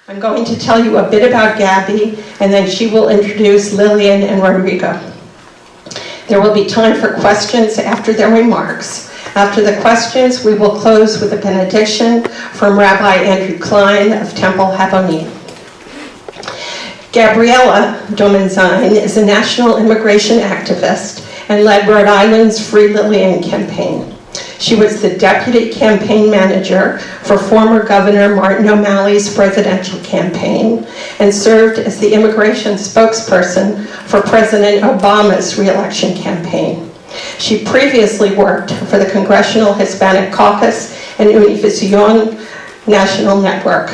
I'm going to tell you a bit about Gabby, and then she will introduce Lillian and Rebecca. There will be time for questions after their remarks. After the questions, we will close with a benediction from Rabbi Klein of Temple Havonim. Gabriela Domenzain is a national immigration activist and led Rhode Island's Free Lillian campaign. She was the deputy campaign manager for former Governor Martin O'Malley's presidential campaign and served as the immigration spokesperson for President Obama's reelection campaign. She previously worked for the Congressional Hispanic Caucus and Univision National Network.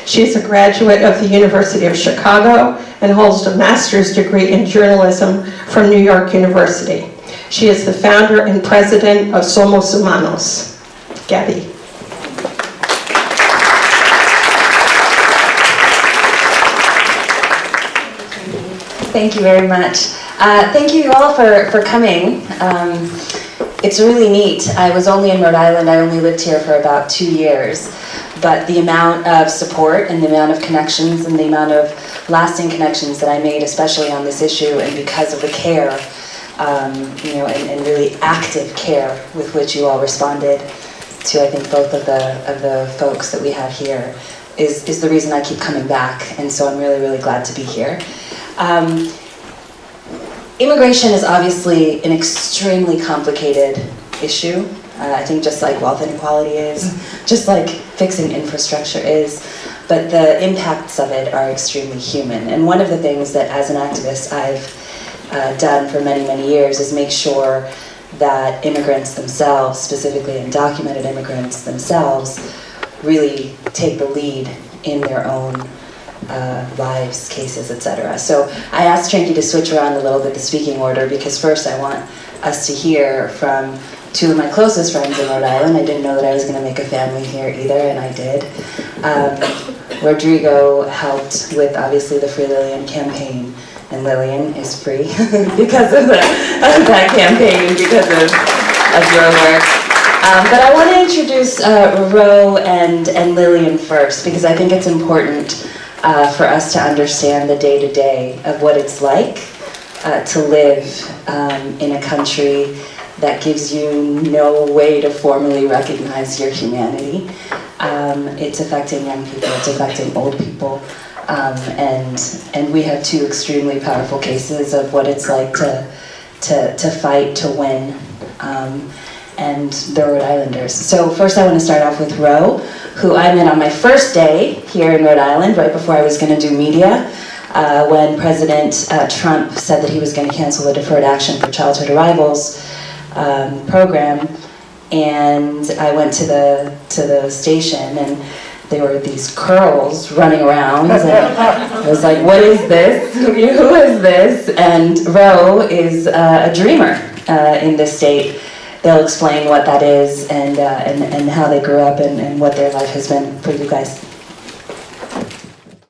She is a graduate of the University of Chicago and holds a master's degree in journalism from New York University. She is the founder and president of Somos Humanos. Gabby. Thank you very much. Thank you all for coming. It's really neat. I was only in Rhode Island. I only lived here for about 2 years. But the amount of support and the amount of connections and the amount of lasting connections that I made, especially on this issue, and because of the care, and really active care with which you all responded to, I think, both of the folks that we have here, is the reason I keep coming back. And so I'm really, really glad to be here. Immigration is obviously an extremely complicated issue. I think just like wealth inequality is, just like fixing infrastructure is, but the impacts of it are extremely human. And one of the things that as an activist I've done for many, many years is make sure that immigrants themselves, specifically undocumented immigrants themselves, really take the lead in their own lives, cases, etc. So I asked Trinky to switch around a little bit the speaking order, because first I want us to hear from two of my closest friends in Rhode Island. I didn't know that I was going to make a family here either, and I did. Rodrigo helped with, obviously, the Free Lillian campaign, and Lillian is free because of that campaign and because of your work. But I want to introduce Ro and Lillian first, because I think it's important for us to understand the day-to-day of what it's like to live in a country that gives you no way to formally recognize your humanity. It's affecting young people, it's affecting old people, and we have two extremely powerful cases of what it's like to fight to win, and the Rhode Islanders. So first I want to start off with Ro, who I met on my first day here in Rhode Island, right before I was going to do media, when President Trump said that he was going to cancel the Deferred Action for Childhood Arrivals program, and I went to the station, and there were these curls running around, and I was like, what is this? Who is this? And Ro is a dreamer in this state. They'll explain what that is and how they grew up and what their life has been for you guys.